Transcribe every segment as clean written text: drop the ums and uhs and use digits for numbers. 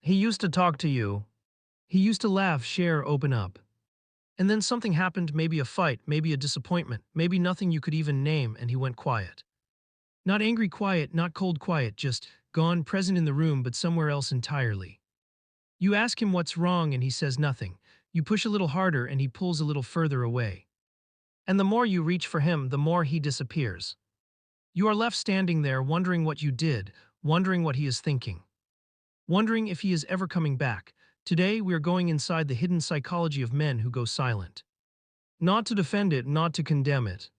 He used to talk to you. He used to laugh, share, open up. And then something happened, maybe a fight, maybe a disappointment, maybe nothing you could even name, and he went quiet. Not angry quiet, not cold quiet, just gone, present in the room, but somewhere else entirely. You ask him what's wrong, and he says nothing. You push a little harder, and he pulls a little further away. And the more you reach for him, the more he disappears. You are left standing there, wondering what you did, wondering what he is thinking, wondering if he is ever coming back. Today, we are going inside the hidden psychology of men who go silent. Not to defend it, not to condemn it,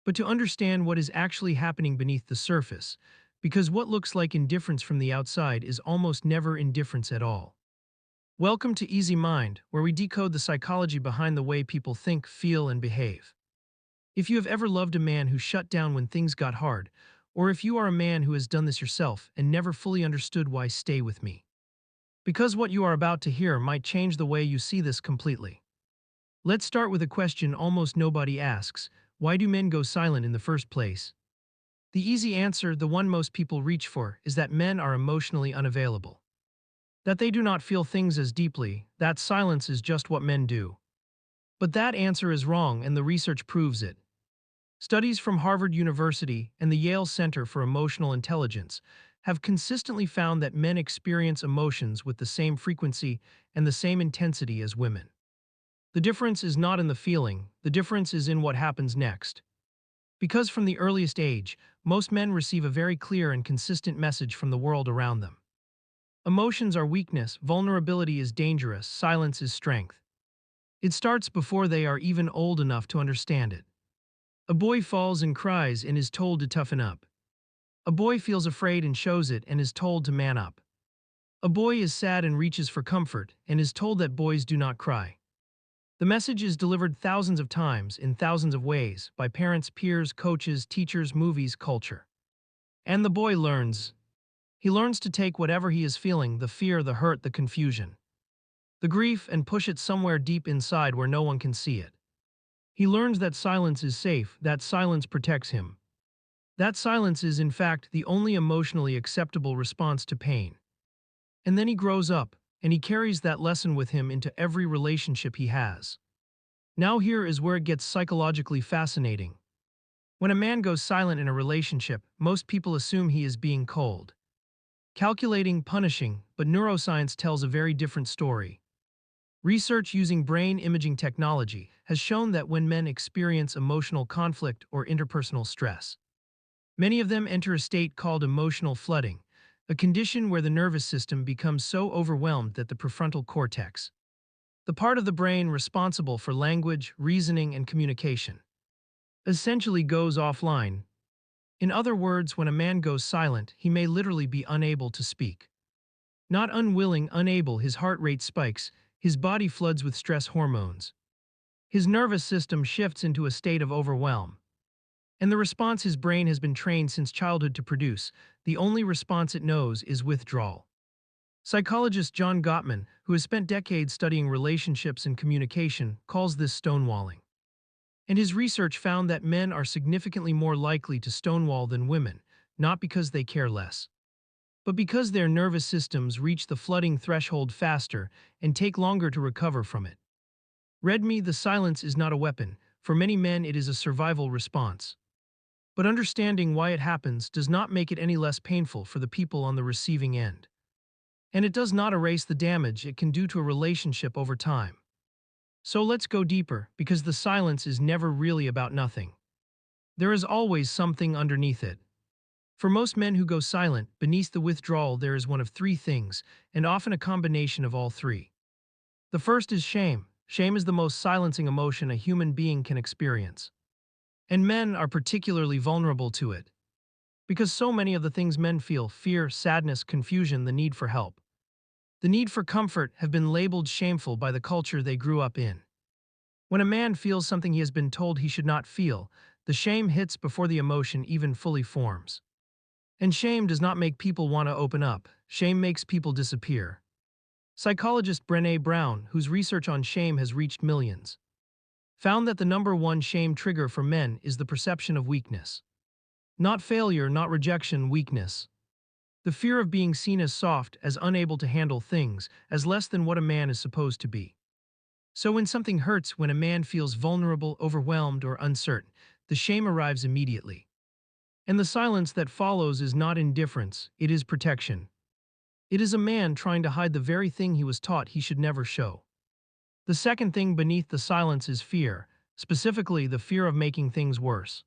but to understand what is actually happening beneath the surface, because what looks like indifference from the outside is almost never indifference at all. Welcome to Easy Mind, where we decode the psychology behind the way people think, feel, and behave. If you have ever loved a man who shut down when things got hard, or if you are a man who has done this yourself and never fully understood why, stay with me. Because what you are about to hear might change the way you see this completely. Let's start with a question almost nobody asks. Why do men go silent in the first place? The easy answer, the one most people reach for, is that men are emotionally unavailable. That they do not feel things as deeply, that silence is just what men do. But that answer is wrong, and the research proves it. Studies from Harvard University and the Yale Center for Emotional Intelligence have consistently found that men experience emotions with the same frequency and the same intensity as women. The difference is not in the feeling, the difference is in what happens next. Because from the earliest age, most men receive a very clear and consistent message from the world around them. Emotions are weakness, vulnerability is dangerous, silence is strength. It starts before they are even old enough to understand it. A boy falls and cries and is told to toughen up. A boy feels afraid and shows it and is told to man up. A boy is sad and reaches for comfort and is told that boys do not cry. The message is delivered thousands of times, in thousands of ways, by parents, peers, coaches, teachers, movies, culture. And the boy learns. He learns to take whatever he is feeling, the fear, the hurt, the confusion, the grief, and push it somewhere deep inside where no one can see it. He learns that silence is safe, that silence protects him. That silence is, in fact, the only emotionally acceptable response to pain. And then he grows up, and he carries that lesson with him into every relationship he has. Now here is where it gets psychologically fascinating. When a man goes silent in a relationship, most people assume he is being cold, calculating, punishing, but neuroscience tells a very different story. Research using brain imaging technology has shown that when men experience emotional conflict or interpersonal stress, many of them enter a state called emotional flooding, a condition where the nervous system becomes so overwhelmed that the prefrontal cortex, the part of the brain responsible for language, reasoning, and communication, essentially goes offline. In other words, when a man goes silent, he may literally be unable to speak. Not unwilling, unable, his heart rate spikes, his body floods with stress hormones. His nervous system shifts into a state of overwhelm. And the response his brain has been trained since childhood to produce, the only response it knows, is withdrawal. Psychologist John Gottman, who has spent decades studying relationships and communication, calls this stonewalling. And his research found that men are significantly more likely to stonewall than women, not because they care less, but because their nervous systems reach the flooding threshold faster and take longer to recover from it. Read me, the silence is not a weapon. For many men, it is a survival response. But understanding why it happens does not make it any less painful for the people on the receiving end. And it does not erase the damage it can do to a relationship over time. So let's go deeper, because the silence is never really about nothing. There is always something underneath it. For most men who go silent, beneath the withdrawal there is one of three things, and often a combination of all three. The first is shame. Shame is the most silencing emotion a human being can experience. And men are particularly vulnerable to it. Because so many of the things men feel, fear, sadness, confusion, the need for help, the need for comfort, have been labeled shameful by the culture they grew up in. When a man feels something he has been told he should not feel, the shame hits before the emotion even fully forms. And shame does not make people want to open up, shame makes people disappear. Psychologist Brené Brown, whose research on shame has reached millions, found that the number one shame trigger for men is the perception of weakness. Not failure, not rejection, weakness. The fear of being seen as soft, as unable to handle things, as less than what a man is supposed to be. So when something hurts, when a man feels vulnerable, overwhelmed, or uncertain, the shame arrives immediately. And the silence that follows is not indifference, it is protection. It is a man trying to hide the very thing he was taught he should never show. The second thing beneath the silence is fear, specifically the fear of making things worse.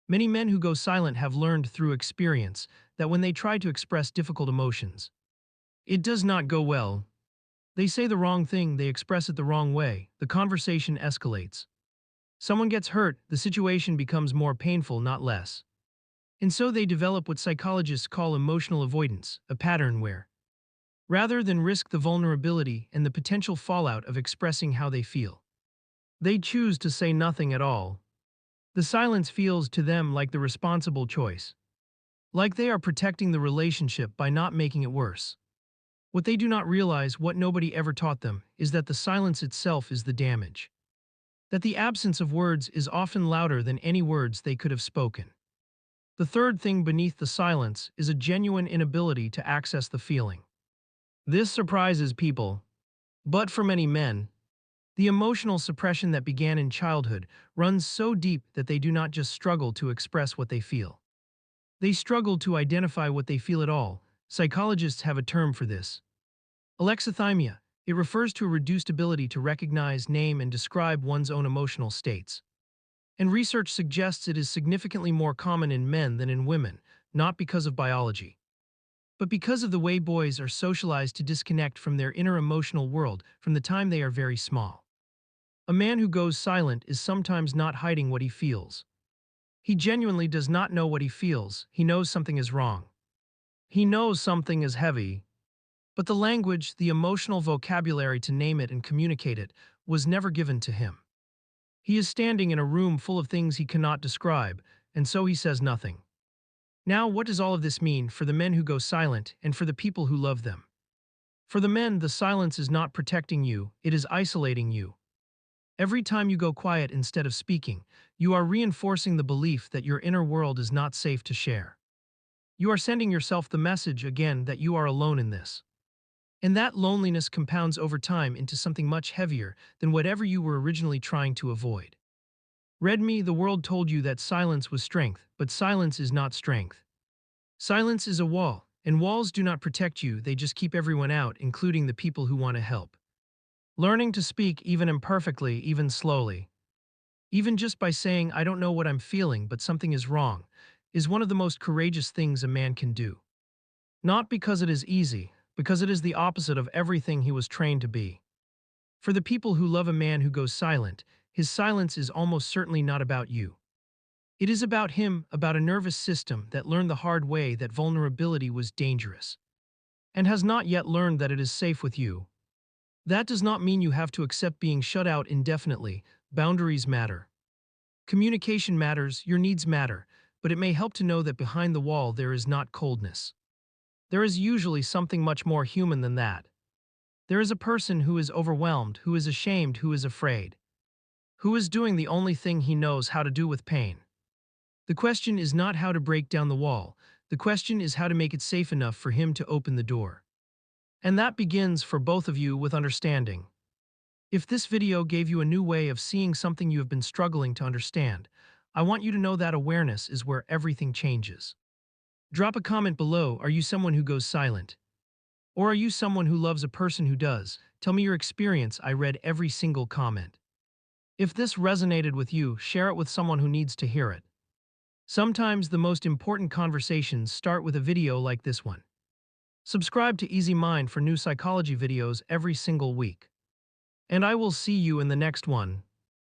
Many men who go silent have learned through experience that when they try to express difficult emotions, it does not go well. They say the wrong thing, they express it the wrong way, the conversation escalates. Someone gets hurt, the situation becomes more painful, not less. And so they develop what psychologists call emotional avoidance, a pattern where, rather than risk the vulnerability and the potential fallout of expressing how they feel, they choose to say nothing at all. The silence feels to them like the responsible choice, like they are protecting the relationship by not making it worse. What they do not realize, what nobody ever taught them, is that the silence itself is the damage. That the absence of words is often louder than any words they could have spoken. The third thing beneath the silence is a genuine inability to access the feeling. This surprises people, but for many men, the emotional suppression that began in childhood runs so deep that they do not just struggle to express what they feel. They struggle to identify what they feel at all. Psychologists have a term for this: alexithymia. It refers to a reduced ability to recognize, name, and describe one's own emotional states. And research suggests it is significantly more common in men than in women, not because of biology, but because of the way boys are socialized to disconnect from their inner emotional world from the time they are very small. A man who goes silent is sometimes not hiding what he feels. He genuinely does not know what he feels, he knows something is wrong. He knows something is heavy, but the language, the emotional vocabulary to name it and communicate it, was never given to him. He is standing in a room full of things he cannot describe, and so he says nothing. Now, what does all of this mean for the men who go silent and for the people who love them? For the men, the silence is not protecting you, it is isolating you. Every time you go quiet instead of speaking, you are reinforcing the belief that your inner world is not safe to share. You are sending yourself the message again that you are alone in this. And that loneliness compounds over time into something much heavier than whatever you were originally trying to avoid. Read me, the world told you that silence was strength, but silence is not strength. Silence is a wall, and walls do not protect you, they just keep everyone out, including the people who want to help. Learning to speak, even imperfectly, even slowly, even just by saying, I don't know what I'm feeling, but something is wrong, is one of the most courageous things a man can do. Not because it is easy, because it is the opposite of everything he was trained to be. For the people who love a man who goes silent, his silence is almost certainly not about you. It is about him, about a nervous system that learned the hard way that vulnerability was dangerous, and has not yet learned that it is safe with you. That does not mean you have to accept being shut out indefinitely. Boundaries matter. Communication matters, your needs matter, but it may help to know that behind the wall there is not coldness. There is usually something much more human than that. There is a person who is overwhelmed, who is ashamed, who is afraid, who is doing the only thing he knows how to do with pain. The question is not how to break down the wall, the question is how to make it safe enough for him to open the door. And that begins for both of you with understanding. If this video gave you a new way of seeing something you have been struggling to understand, I want you to know that awareness is where everything changes. Drop a comment below. Are you someone who goes silent? Or are you someone who loves a person who does? Tell me your experience. I read every single comment. If this resonated with you, share it with someone who needs to hear it. Sometimes the most important conversations start with a video like this one. Subscribe to Easy Mind for new psychology videos every single week. And I will see you in the next one.